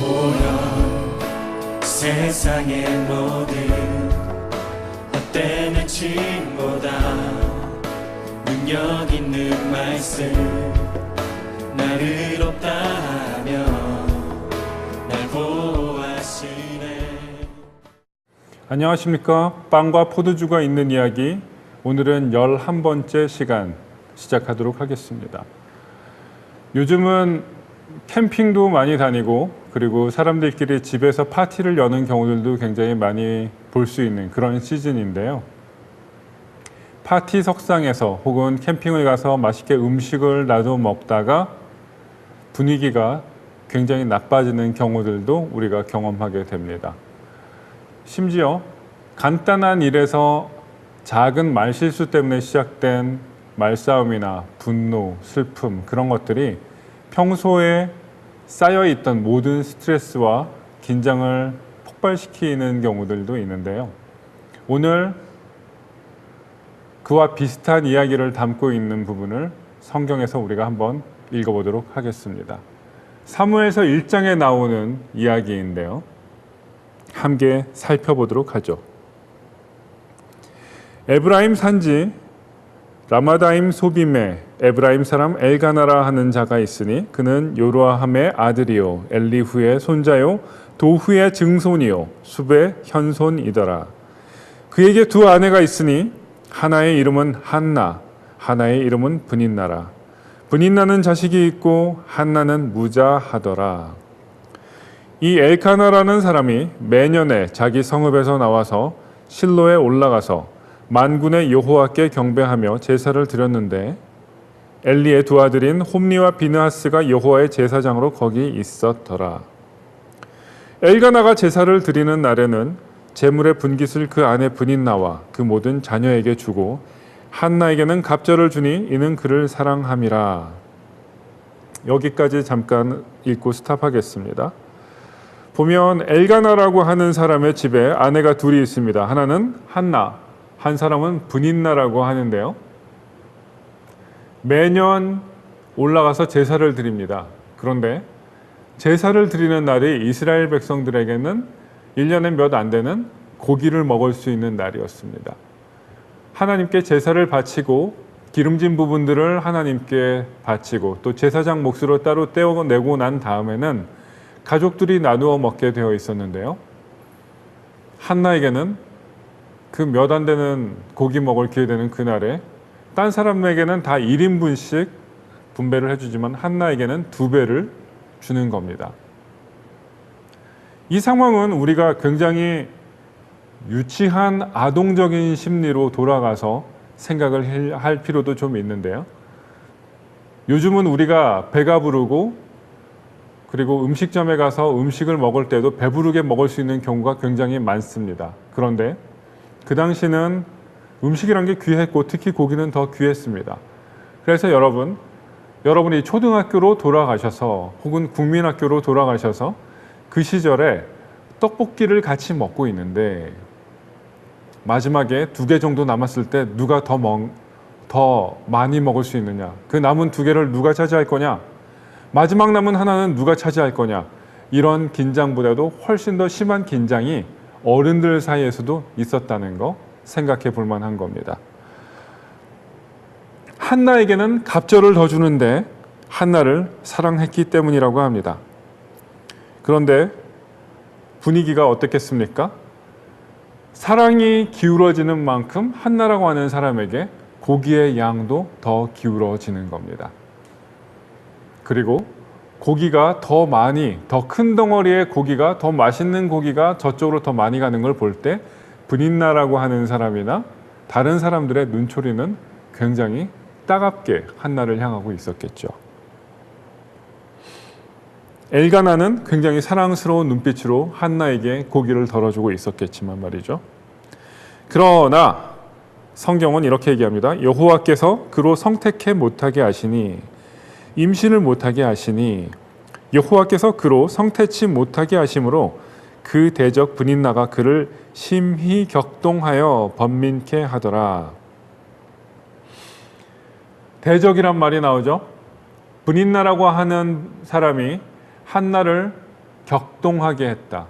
보여 세상의 모든 헛된 외침보다 능력 있는 말씀 날 의롭다 하며 날 보호하시네. 안녕하십니까. 빵과 포도주가 있는 이야기, 오늘은 11번째 시간 시작하도록 하겠습니다. 요즘은 캠핑도 많이 다니고, 그리고 사람들끼리 집에서 파티를 여는 경우들도 굉장히 많이 볼 수 있는 그런 시즌인데요. 파티 석상에서 혹은 캠핑을 가서 맛있게 음식을 나눠 먹다가 분위기가 굉장히 나빠지는 경우들도 우리가 경험하게 됩니다. 심지어 간단한 일에서 작은 말실수 때문에 시작된 말싸움이나 분노, 슬픔, 그런 것들이 평소에 쌓여있던 모든 스트레스와 긴장을 폭발시키는 경우들도 있는데요. 오늘 그와 비슷한 이야기를 담고 있는 부분을 성경에서 우리가 한번 읽어보도록 하겠습니다. 사무엘서 1장에 나오는 이야기인데요. 함께 살펴보도록 하죠. 에브라임 산지 라마다임 소빔에 에브라임 사람 엘가나라 하는 자가 있으니 그는 요로함의 아들이요 엘리후의 손자요 도후의 증손이요 숲의 현손이더라. 그에게 두 아내가 있으니 하나의 이름은 한나, 하나의 이름은 브닌나라. 브닌나는 자식이 있고 한나는 무자하더라. 이 엘카나라는 사람이 매년에 자기 성읍에서 나와서 실로에 올라가서 만군의 여호와께 경배하며 제사를 드렸는데 엘리의 두 아들인 홈리와 비느하스가 여호와의 제사장으로 거기 있었더라. 엘가나가 제사를 드리는 날에는 제물의 분깃을 그 아내 브닌나와 그 모든 자녀에게 주고 한나에게는 갑절을 주니 이는 그를 사랑함이라. 여기까지 잠깐 읽고 스탑하겠습니다. 보면 엘가나라고 하는 사람의 집에 아내가 둘이 있습니다. 하나는 한나, 한 사람은 브닌나라고 하는데요. 매년 올라가서 제사를 드립니다. 그런데 제사를 드리는 날이 이스라엘 백성들에게는 1년에 몇 안 되는 고기를 먹을 수 있는 날이었습니다. 하나님께 제사를 바치고 기름진 부분들을 하나님께 바치고 또 제사장 몫으로 따로 떼어내고 난 다음에는 가족들이 나누어 먹게 되어 있었는데요. 한나에게는 그 몇 안 되는 고기 먹을 기회 되는 그날에 딴 사람에게는 다 1인분씩 분배를 해주지만 한나에게는 2배를 주는 겁니다. 이 상황은 우리가 굉장히 유치한 아동적인 심리로 돌아가서 생각을 할 필요도 좀 있는데요. 요즘은 우리가 배가 부르고 그리고 음식점에 가서 음식을 먹을 때도 배부르게 먹을 수 있는 경우가 굉장히 많습니다. 그런데 그 당시는 음식이란 게 귀했고 특히 고기는 더 귀했습니다. 그래서 여러분이 초등학교로 돌아가셔서 혹은 국민학교로 돌아가셔서 그 시절에 떡볶이를 같이 먹고 있는데 마지막에 2개 정도 남았을 때 누가 더 많이 먹을 수 있느냐, 그 남은 2개를 누가 차지할 거냐, 마지막 남은 하나는 누가 차지할 거냐, 이런 긴장보다도 훨씬 더 심한 긴장이 어른들 사이에서도 있었다는 거 생각해 볼 만한 겁니다. 한나에게는 갑절을 더 주는데 한나를 사랑했기 때문이라고 합니다. 그런데 분위기가 어떻겠습니까? 사랑이 기울어지는 만큼 한나라고 하는 사람에게 고기의 양도 더 기울어지는 겁니다. 그리고 고기가 더 많이, 더 큰 덩어리의 고기가, 더 맛있는 고기가 저쪽으로 더 많이 가는 걸 볼 때 브닌나라고 하는 사람이나 다른 사람들의 눈초리는 굉장히 따갑게 한나를 향하고 있었겠죠. 엘가나는 굉장히 사랑스러운 눈빛으로 한나에게 고기를 덜어주고 있었겠지만 말이죠. 그러나 성경은 이렇게 얘기합니다. 여호와께서 그로 성택해 못하게 하시니, 임신을 못하게 하시니 여호와께서 그로 성태치 못하게 하심으로 그 대적 브닌나가 그를 심히 격동하여 번민케 하더라. 대적이란 말이 나오죠. 브닌나라고 하는 사람이 한나를 격동하게 했다.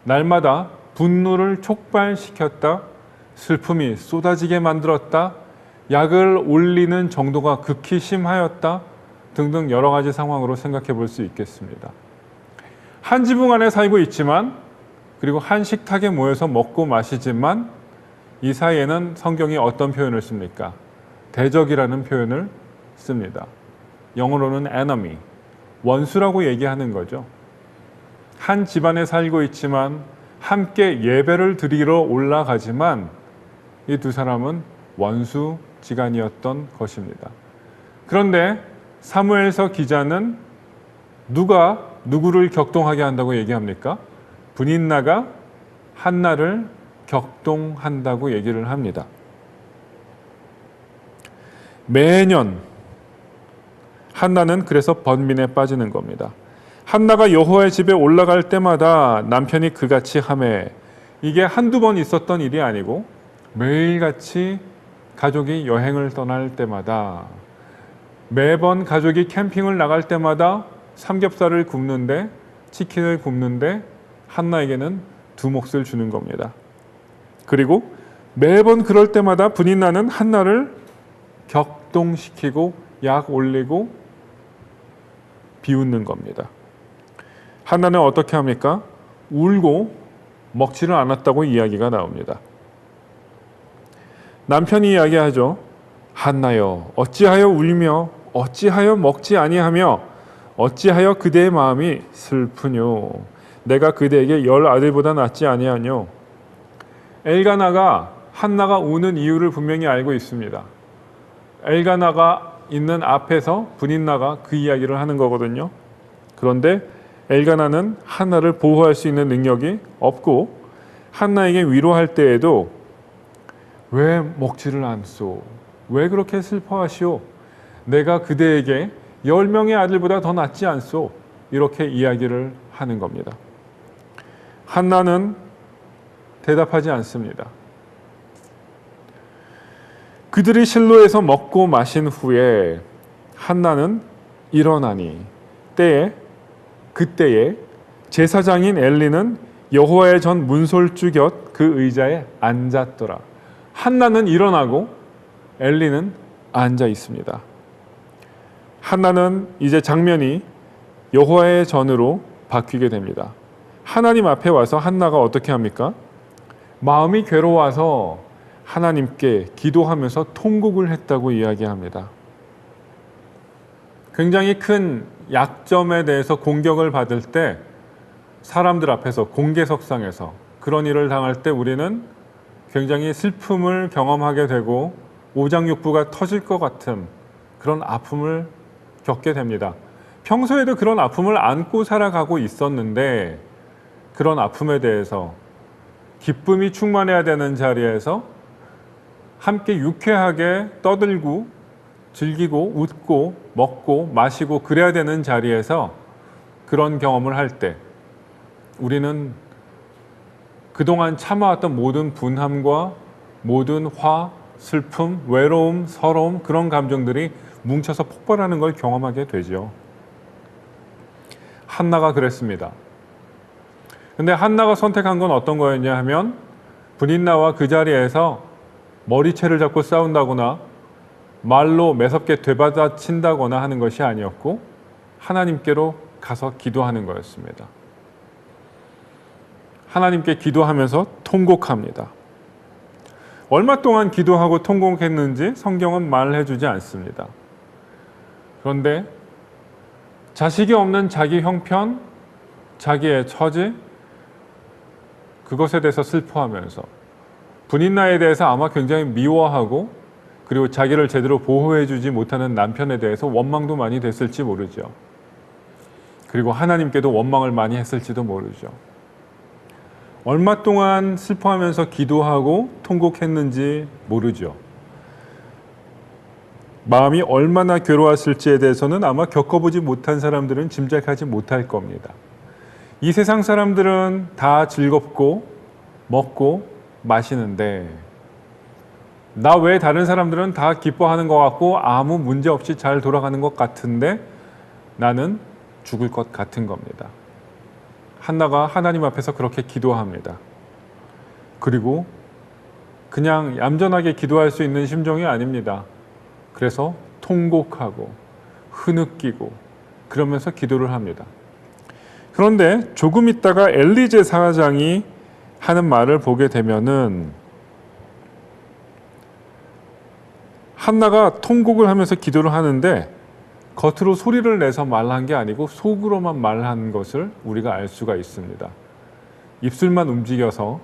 날마다 분노를 촉발시켰다. 슬픔이 쏟아지게 만들었다. 약을 올리는 정도가 극히 심하였다. 등등 여러 가지 상황으로 생각해 볼 수 있겠습니다. 한 지붕 안에 살고 있지만, 그리고 한 식탁에 모여서 먹고 마시지만, 이 사이에는 성경이 어떤 표현을 씁니까? 대적이라는 표현을 씁니다. 영어로는 enemy, 원수라고 얘기하는 거죠. 한 집안에 살고 있지만 함께 예배를 드리러 올라가지만 이 두 사람은 원수지간이었던 것입니다. 그런데 사무엘서 기자는 누가 누구를 격동하게 한다고 얘기합니까? 브닌나가 한나를 격동한다고 얘기를 합니다. 매년 한나는 그래서 번민에 빠지는 겁니다. 한나가 여호와의 집에 올라갈 때마다 남편이 그같이 하매, 이게 한두 번 있었던 일이 아니고 매일같이 가족이 여행을 떠날 때마다, 매번 가족이 캠핑을 나갈 때마다 삼겹살을 굽는데, 치킨을 굽는데 한나에게는 두 몫을 주는 겁니다. 그리고 매번 그럴 때마다 브닌나는 한나를 격동시키고 약 올리고 비웃는 겁니다. 한나는 어떻게 합니까? 울고 먹지를 않았다고 이야기가 나옵니다. 남편이 이야기하죠. 한나여, 어찌하여 울며 어찌하여 먹지 아니하며 어찌하여 그대의 마음이 슬프뇨. 내가 그대에게 10 아들보다 낫지 아니하뇨. 엘가나가 한나가 우는 이유를 분명히 알고 있습니다. 엘가나가 있는 앞에서 브닌나가 그 이야기를 하는 거거든요. 그런데 엘가나는 한나를 보호할 수 있는 능력이 없고, 한나에게 위로할 때에도 왜 먹지를 않소? 왜 그렇게 슬퍼하시오? 내가 그대에게 10명의 아들보다 더 낫지 않소? 이렇게 이야기를 하는 겁니다. 한나는 대답하지 않습니다. 그들이 실로에서 먹고 마신 후에 한나는 일어나니 그때에 제사장인 엘리는 여호와의 전 문설주 곁 그 의자에 앉았더라. 한나는 일어나고 엘리는 앉아 있습니다. 한나는 이제 장면이 여호와의 전으로 바뀌게 됩니다. 하나님 앞에 와서 한나가 어떻게 합니까? 마음이 괴로워서 하나님께 기도하면서 통곡을 했다고 이야기합니다. 굉장히 큰 약점에 대해서 공격을 받을 때, 사람들 앞에서 공개석상에서 그런 일을 당할 때 우리는 굉장히 슬픔을 경험하게 되고 오장육부가 터질 것 같은 그런 아픔을 겪게 됩니다. 평소에도 그런 아픔을 안고 살아가고 있었는데, 그런 아픔에 대해서 기쁨이 충만해야 되는 자리에서 함께 유쾌하게 떠들고 즐기고 웃고 먹고 마시고 그래야 되는 자리에서 그런 경험을 할 때 우리는 그동안 참아왔던 모든 분함과 모든 화, 슬픔, 외로움, 서러움, 그런 감정들이 뭉쳐서 폭발하는 걸 경험하게 되죠. 한나가 그랬습니다. 근데 한나가 선택한 건 어떤 거였냐 하면, 브닌나와 그 자리에서 머리채를 잡고 싸운다거나 말로 매섭게 되받아친다거나 하는 것이 아니었고, 하나님께로 가서 기도하는 거였습니다. 하나님께 기도하면서 통곡합니다. 얼마 동안 기도하고 통곡했는지 성경은 말해 주지 않습니다. 그런데 자식이 없는 자기 형편, 자기의 처지, 그것에 대해서 슬퍼하면서 브닌나에 대해서 아마 굉장히 미워하고, 그리고 자기를 제대로 보호해 주지 못하는 남편에 대해서 원망도 많이 됐을지 모르죠. 그리고 하나님께도 원망을 많이 했을지도 모르죠. 얼마 동안 슬퍼하면서 기도하고 통곡했는지 모르죠. 마음이 얼마나 괴로웠을지에 대해서는 아마 겪어보지 못한 사람들은 짐작하지 못할 겁니다. 이 세상 사람들은 다 즐겁고 먹고 마시는데, 나 외에 다른 사람들은 다 기뻐하는 것 같고 아무 문제 없이 잘 돌아가는 것 같은데 나는 죽을 것 같은 겁니다. 한나가 하나님 앞에서 그렇게 기도합니다. 그리고 그냥 얌전하게 기도할 수 있는 심정이 아닙니다. 그래서 통곡하고 흐느끼고 그러면서 기도를 합니다. 그런데 조금 있다가 엘리 제사장이 하는 말을 보게 되면은 한나가 통곡을 하면서 기도를 하는데 겉으로 소리를 내서 말한 게 아니고 속으로만 말한 것을 우리가 알 수가 있습니다. 입술만 움직여서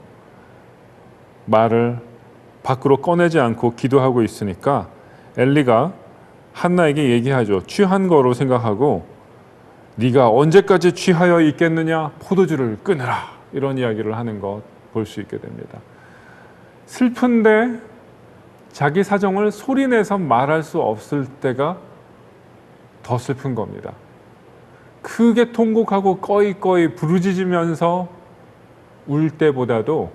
말을 밖으로 꺼내지 않고 기도하고 있으니까 엘리가 한나에게 얘기하죠. 취한 거로 생각하고 네가 언제까지 취하여 있겠느냐? 포도주를 끊으라. 이런 이야기를 하는 것 볼 수 있게 됩니다. 슬픈데 자기 사정을 소리내서 말할 수 없을 때가 더 슬픈 겁니다. 크게 통곡하고 꺼이꺼이 부르짖으면서 울 때보다도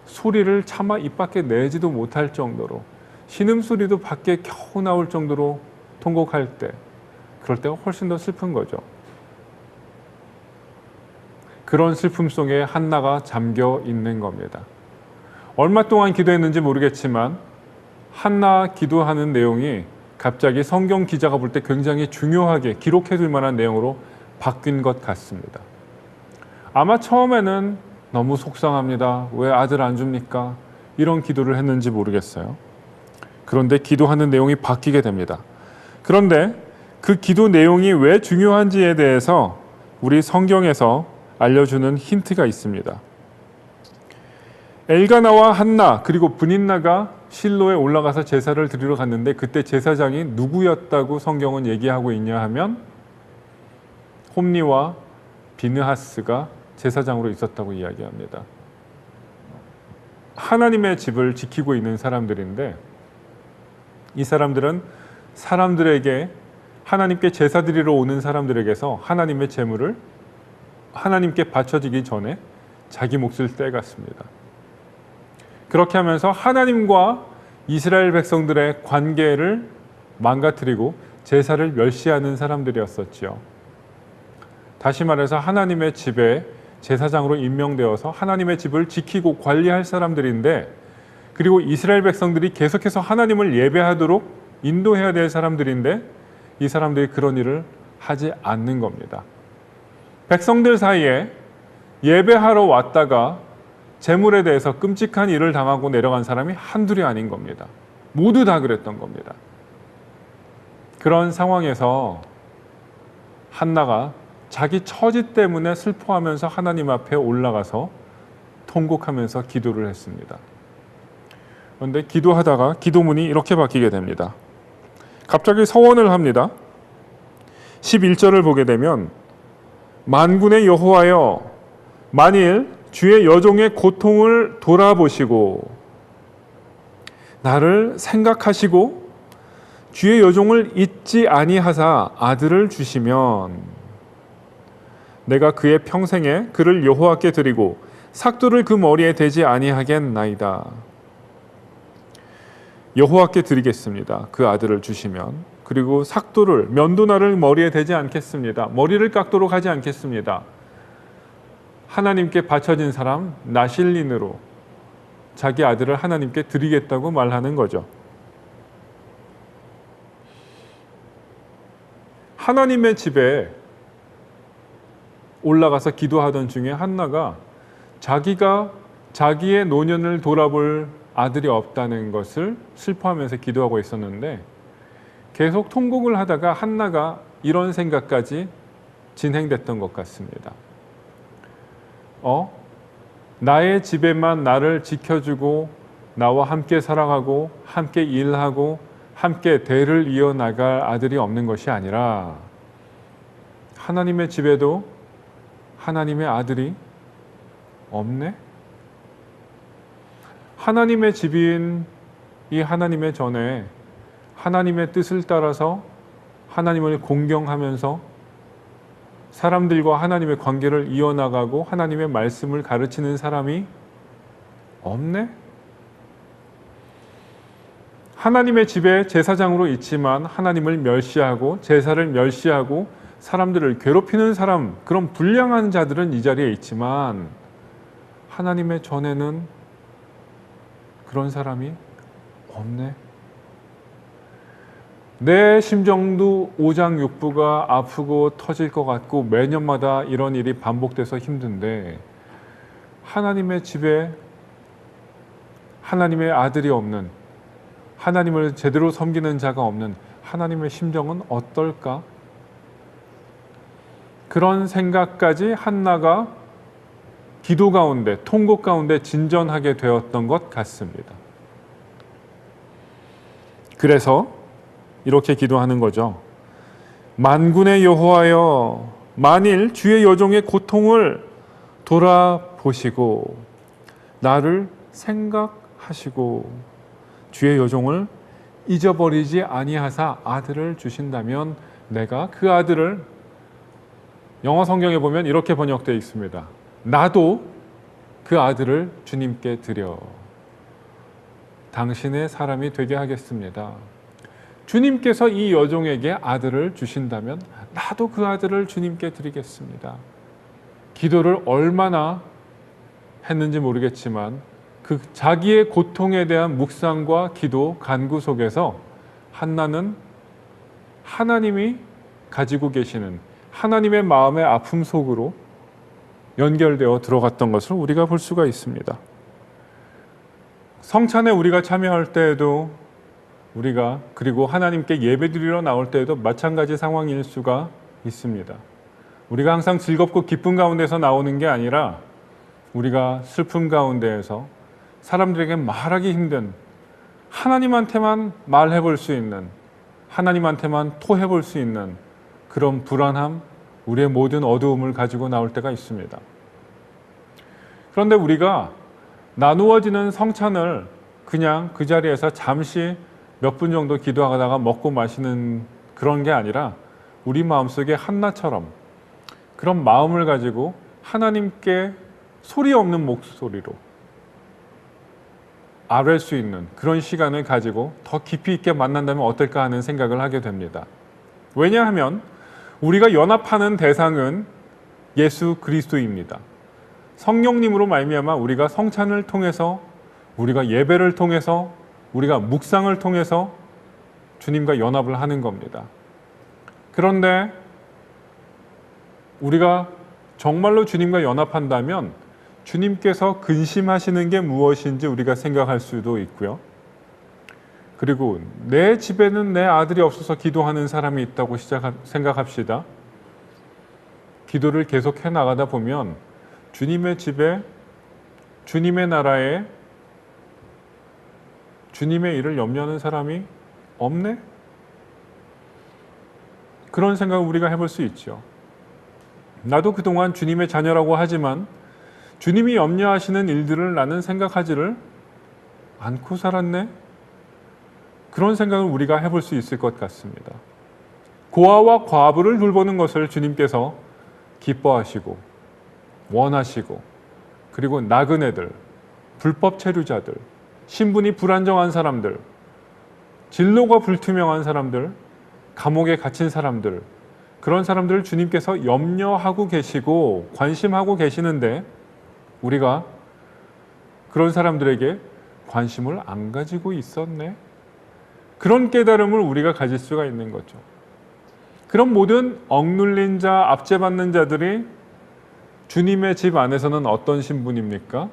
소리를 차마 입 밖에 내지도 못할 정도로 신음소리도 밖에 겨우 나올 정도로 통곡할 때 그럴 때가 훨씬 더 슬픈 거죠. 그런 슬픔 속에 한나가 잠겨 있는 겁니다. 얼마 동안 기도했는지 모르겠지만 한나 기도하는 내용이 갑자기 성경 기자가 볼 때 굉장히 중요하게 기록해둘 만한 내용으로 바뀐 것 같습니다. 아마 처음에는 너무 속상합니다. 왜 아들 안 줍니까? 이런 기도를 했는지 모르겠어요. 그런데 기도하는 내용이 바뀌게 됩니다. 그런데 그 기도 내용이 왜 중요한지에 대해서 우리 성경에서 알려주는 힌트가 있습니다. 엘가나와 한나 그리고 브닌나가 실로에 올라가서 제사를 드리러 갔는데 그때 제사장이 누구였다고 성경은 얘기하고 있냐 하면 홈니와 비느하스가 제사장으로 있었다고 이야기합니다. 하나님의 집을 지키고 있는 사람들인데 이 사람들은 사람들에게 하나님께 제사 드리러 오는 사람들에게서 하나님의 제물을 하나님께 바쳐지기 전에 자기 몫을 떼갔습니다. 그렇게 하면서 하나님과 이스라엘 백성들의 관계를 망가뜨리고 제사를 멸시하는 사람들이었었지요. 다시 말해서 하나님의 집에 제사장으로 임명되어서 하나님의 집을 지키고 관리할 사람들인데 그리고 이스라엘 백성들이 계속해서 하나님을 예배하도록 인도해야 될 사람들인데 이 사람들이 그런 일을 하지 않는 겁니다. 백성들 사이에 예배하러 왔다가 재물에 대해서 끔찍한 일을 당하고 내려간 사람이 한둘이 아닌 겁니다. 모두 다 그랬던 겁니다. 그런 상황에서 한나가 자기 처지 때문에 슬퍼하면서 하나님 앞에 올라가서 통곡하면서 기도를 했습니다. 그런데 기도하다가 기도문이 이렇게 바뀌게 됩니다. 갑자기 서원을 합니다. 11절을 보게 되면 만군의 여호와여 만일 주의 여종의 고통을 돌아보시고 나를 생각하시고 주의 여종을 잊지 아니하사 아들을 주시면 내가 그의 평생에 그를 여호와께 드리고 삭도를 그 머리에 대지 아니하겠나이다. 여호와께 드리겠습니다. 그 아들을 주시면. 그리고 삭도를 면도날을 머리에 대지 않겠습니다. 머리를 깎도록 하지 않겠습니다. 하나님께 바쳐진 사람 나실린으로 자기 아들을 하나님께 드리겠다고 말하는 거죠. 하나님의 집에 올라가서 기도하던 중에 한나가 자기가 자기의 노년을 돌아볼 아들이 없다는 것을 슬퍼하면서 기도하고 있었는데 계속 통곡을 하다가 한나가 이런 생각까지 진행됐던 것 같습니다. 나의 집에만 나를 지켜주고 나와 함께 살아가고 함께 일하고 함께 대를 이어나갈 아들이 없는 것이 아니라 하나님의 집에도 하나님의 아들이 없네? 하나님의 집인 이 하나님의 전에 하나님의 뜻을 따라서 하나님을 공경하면서 사람들과 하나님의 관계를 이어나가고 하나님의 말씀을 가르치는 사람이 없네? 하나님의 집에 제사장으로 있지만 하나님을 멸시하고 제사를 멸시하고 사람들을 괴롭히는 사람, 그런 불량한 자들은 이 자리에 있지만 하나님의 전에는 그런 사람이 없네. 내 심정도 오장육부가 아프고 터질 것 같고 매년마다 이런 일이 반복돼서 힘든데 하나님의 집에 하나님의 아들이 없는, 하나님을 제대로 섬기는 자가 없는 하나님의 심정은 어떨까? 그런 생각까지 한나가 기도 가운데, 통곡 가운데 진전하게 되었던 것 같습니다. 그래서 이렇게 기도하는 거죠. 만군의 여호와여, 만일 주의 여종의 고통을 돌아보시고 나를 생각하시고 주의 여종을 잊어버리지 아니하사 아들을 주신다면 내가 그 아들을, 영어 성경에 보면 이렇게 번역되어 있습니다. 나도 그 아들을 주님께 드려 당신의 사람이 되게 하겠습니다. 주님께서 이 여종에게 아들을 주신다면 나도 그 아들을 주님께 드리겠습니다. 기도를 얼마나 했는지 모르겠지만 그 자기의 고통에 대한 묵상과 기도, 간구 속에서 한나는 하나님이 가지고 계시는 하나님의 마음의 아픔 속으로 연결되어 들어갔던 것을 우리가 볼 수가 있습니다. 성찬에 우리가 참여할 때에도 우리가, 그리고 하나님께 예배드리러 나올 때에도 마찬가지 상황일 수가 있습니다. 우리가 항상 즐겁고 기쁨 가운데서 나오는 게 아니라 우리가 슬픔 가운데에서 사람들에게 말하기 힘든, 하나님한테만 말해볼 수 있는, 하나님한테만 토해볼 수 있는 그런 불안함, 우리의 모든 어두움을 가지고 나올 때가 있습니다. 그런데 우리가 나누어지는 성찬을 그냥 그 자리에서 잠시 몇 분 정도 기도하다가 먹고 마시는 그런 게 아니라 우리 마음속에 한나처럼 그런 마음을 가지고 하나님께 소리 없는 목소리로 아뢰 수 있는 그런 시간을 가지고 더 깊이 있게 만난다면 어떨까 하는 생각을 하게 됩니다. 왜냐하면 우리가 연합하는 대상은 예수 그리스도입니다. 성령님으로 말미암아 우리가 성찬을 통해서, 우리가 예배를 통해서, 우리가 묵상을 통해서 주님과 연합을 하는 겁니다. 그런데 우리가 정말로 주님과 연합한다면 주님께서 근심하시는 게 무엇인지 우리가 생각할 수도 있고요. 그리고 내 집에는 내 아들이 없어서 기도하는 사람이 있다고 생각합시다. 기도를 계속해 나가다 보면 주님의 집에, 주님의 나라에 주님의 일을 염려하는 사람이 없네? 그런 생각을 우리가 해볼 수 있죠. 나도 그동안 주님의 자녀라고 하지만 주님이 염려하시는 일들을 나는 생각하지를 않고 살았네? 그런 생각을 우리가 해볼 수 있을 것 같습니다. 고아와 과부를 돌보는 것을 주님께서 기뻐하시고 원하시고, 그리고 나그네들, 불법 체류자들, 신분이 불안정한 사람들, 진로가 불투명한 사람들, 감옥에 갇힌 사람들, 그런 사람들을 주님께서 염려하고 계시고 관심하고 계시는데 우리가 그런 사람들에게 관심을 안 가지고 있었네. 그런 깨달음을 우리가 가질 수가 있는 거죠. 그런 모든 억눌린 자, 압제받는 자들이 주님의 집 안에서는 어떤 신분입니까?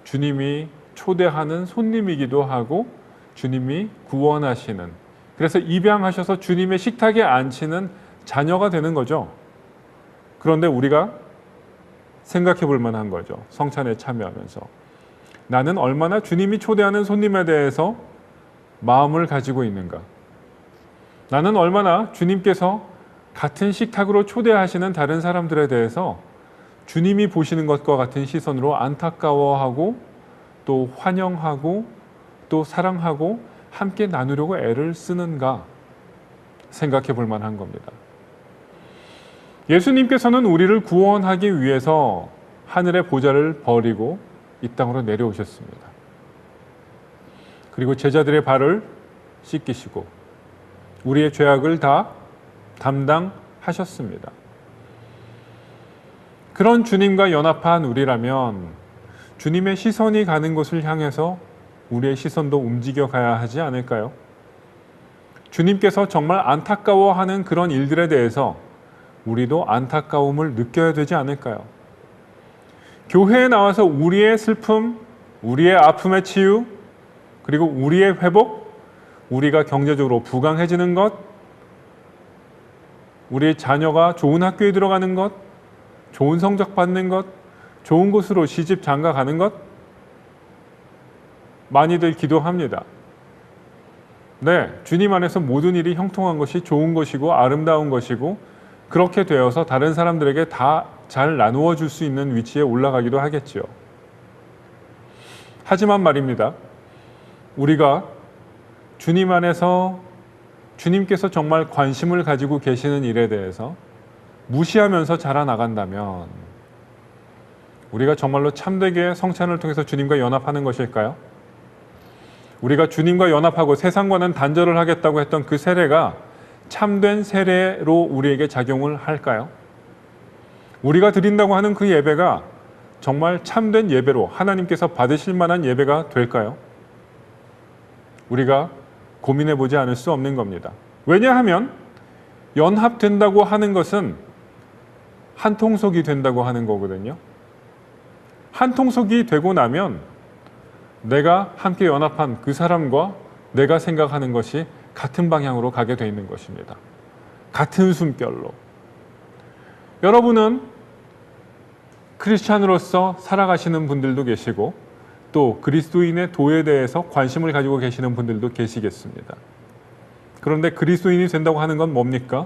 주님이 초대하는 손님이기도 하고 주님이 구원하시는, 그래서 입양하셔서 주님의 식탁에 앉히는 자녀가 되는 거죠. 그런데 우리가 생각해 볼 만한 거죠. 성찬에 참여하면서 나는 얼마나 주님이 초대하는 손님에 대해서 마음을 가지고 있는가? 나는 얼마나 주님께서 같은 식탁으로 초대하시는 다른 사람들에 대해서 주님이 보시는 것과 같은 시선으로 안타까워하고 또 환영하고 또 사랑하고 함께 나누려고 애를 쓰는가 생각해 볼 만한 겁니다. 예수님께서는 우리를 구원하기 위해서 하늘의 보좌를 버리고 이 땅으로 내려오셨습니다. 그리고 제자들의 발을 씻기시고 우리의 죄악을 다 하셨습니다. 그런 주님과 연합한 우리라면 주님의 시선이 가는 곳을 향해서 우리의 시선도 움직여 가야 하지 않을까요? 주님께서 정말 안타까워하는 그런 일들에 대해서 우리도 안타까움을 느껴야 되지 않을까요? 교회에 나와서 우리의 슬픔, 우리의 아픔의 치유, 그리고 우리의 회복, 우리가 경제적으로 부강해지는 것, 우리 자녀가 좋은 학교에 들어가는 것, 좋은 성적 받는 것, 좋은 곳으로 시집 장가 가는 것, 많이들 기도합니다. 네, 주님 안에서 모든 일이 형통한 것이 좋은 것이고 아름다운 것이고 그렇게 되어서 다른 사람들에게 다 잘 나누어 줄 수 있는 위치에 올라가기도 하겠죠. 하지만 말입니다. 우리가 주님 안에서 주님께서 정말 관심을 가지고 계시는 일에 대해서 무시하면서 자라나간다면 우리가 정말로 참되게 성찬을 통해서 주님과 연합하는 것일까요? 우리가 주님과 연합하고 세상과는 단절을 하겠다고 했던 그 세례가 참된 세례로 우리에게 작용을 할까요? 우리가 드린다고 하는 그 예배가 정말 참된 예배로 하나님께서 받으실 만한 예배가 될까요? 우리가 고민해 보지 않을 수 없는 겁니다. 왜냐하면 연합된다고 하는 것은 한 통속이 된다고 하는 거거든요. 한 통속이 되고 나면 내가 함께 연합한 그 사람과 내가 생각하는 것이 같은 방향으로 가게 돼 있는 것입니다. 같은 숨결로. 여러분은 크리스찬으로서 살아가시는 분들도 계시고 또 그리스도인의 도에 대해서 관심을 가지고 계시는 분들도 계시겠습니다. 그런데 그리스도인이 된다고 하는 건 뭡니까?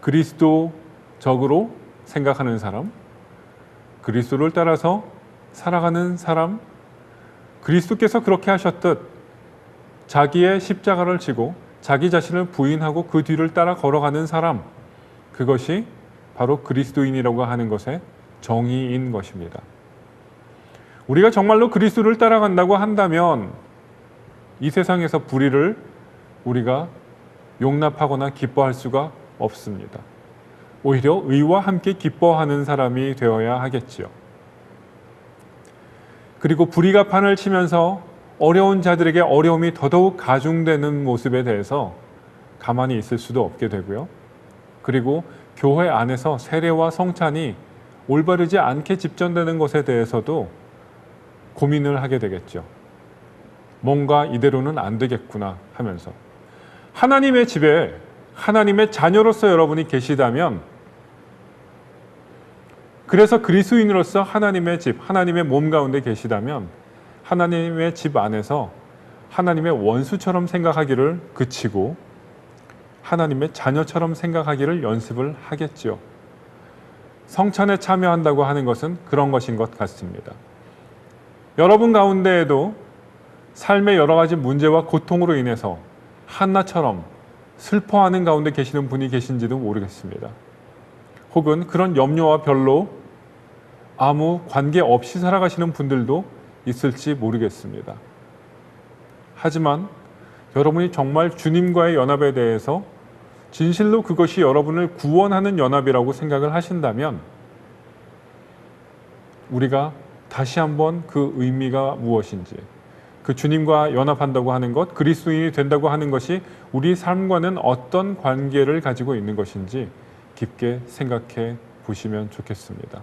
그리스도적으로 생각하는 사람, 그리스도를 따라서 살아가는 사람, 그리스도께서 그렇게 하셨듯 자기의 십자가를 지고 자기 자신을 부인하고 그 뒤를 따라 걸어가는 사람, 그것이 바로 그리스도인이라고 하는 것의 정의인 것입니다. 우리가 정말로 그리스도를 따라간다고 한다면 이 세상에서 불의를 우리가 용납하거나 기뻐할 수가 없습니다. 오히려 의와 함께 기뻐하는 사람이 되어야 하겠지요. 그리고 불의가 판을 치면서 어려운 자들에게 어려움이 더더욱 가중되는 모습에 대해서 가만히 있을 수도 없게 되고요. 그리고 교회 안에서 세례와 성찬이 올바르지 않게 집전되는 것에 대해서도 고민을 하게 되겠죠. 뭔가 이대로는 안 되겠구나 하면서. 하나님의 집에 하나님의 자녀로서 여러분이 계시다면, 그래서 그리스도인으로서 하나님의 집, 하나님의 몸 가운데 계시다면 하나님의 집 안에서 하나님의 원수처럼 생각하기를 그치고 하나님의 자녀처럼 생각하기를 연습을 하겠죠. 성찬에 참여한다고 하는 것은 그런 것인 것 같습니다. 여러분 가운데에도 삶의 여러 가지 문제와 고통으로 인해서 한나처럼 슬퍼하는 가운데 계시는 분이 계신지도 모르겠습니다. 혹은 그런 염려와 별로 아무 관계 없이 살아가시는 분들도 있을지 모르겠습니다. 하지만 여러분이 정말 주님과의 연합에 대해서 진실로 그것이 여러분을 구원하는 연합이라고 생각을 하신다면 우리가 다시 한번 그 의미가 무엇인지, 그 주님과 연합한다고 하는 것, 그리스도인이 된다고 하는 것이 우리 삶과는 어떤 관계를 가지고 있는 것인지 깊게 생각해 보시면 좋겠습니다.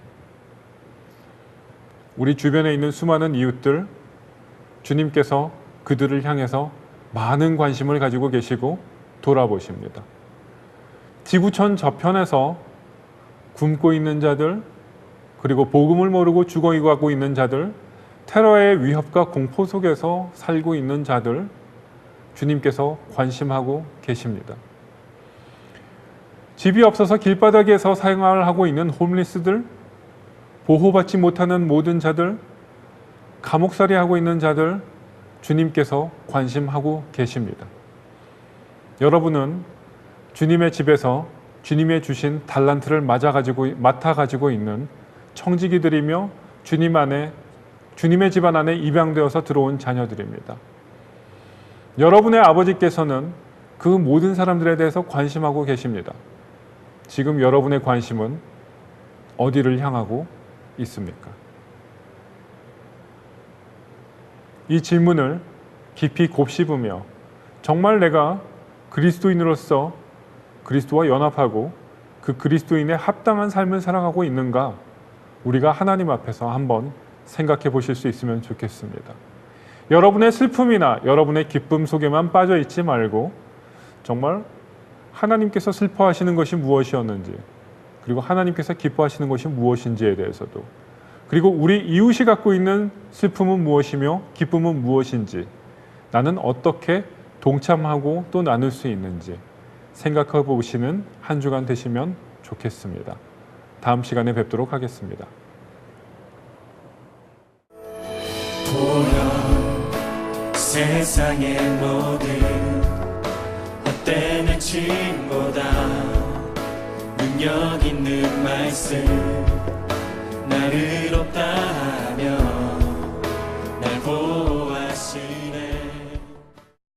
우리 주변에 있는 수많은 이웃들, 주님께서 그들을 향해서 많은 관심을 가지고 계시고 돌아보십니다. 지구촌 저편에서 굶고 있는 자들, 그리고 복음을 모르고 죽어가고 있는 자들, 테러의 위협과 공포 속에서 살고 있는 자들, 주님께서 관심하고 계십니다. 집이 없어서 길바닥에서 생활을 하고 있는 홈리스들, 보호받지 못하는 모든 자들, 감옥살이 하고 있는 자들, 주님께서 관심하고 계십니다. 여러분은 주님의 집에서 주님의 주신 달란트를 맡아가지고 있는 청지기들이며 주님의 집안 안에 입양되어서 들어온 자녀들입니다. 여러분의 아버지께서는 그 모든 사람들에 대해서 관심하고 계십니다. 지금 여러분의 관심은 어디를 향하고 있습니까? 이 질문을 깊이 곱씹으며 정말 내가 그리스도인으로서 그리스도와 연합하고 그 그리스도인의 합당한 삶을 살아가고 있는가, 우리가 하나님 앞에서 한번 생각해 보실 수 있으면 좋겠습니다. 여러분의 슬픔이나 여러분의 기쁨 속에만 빠져 있지 말고 정말 하나님께서 슬퍼하시는 것이 무엇이었는지, 그리고 하나님께서 기뻐하시는 것이 무엇인지에 대해서도, 그리고 우리 이웃이 갖고 있는 슬픔은 무엇이며 기쁨은 무엇인지, 나는 어떻게 동참하고 또 나눌 수 있는지 생각해 보시는 한 주간 되시면 좋겠습니다. 다음 시간에 뵙도록 하겠습니다. 보여 세상의 모든 헛된 외침보다 능력 있는 말씀, 날 의롭다 하며 날 보호하시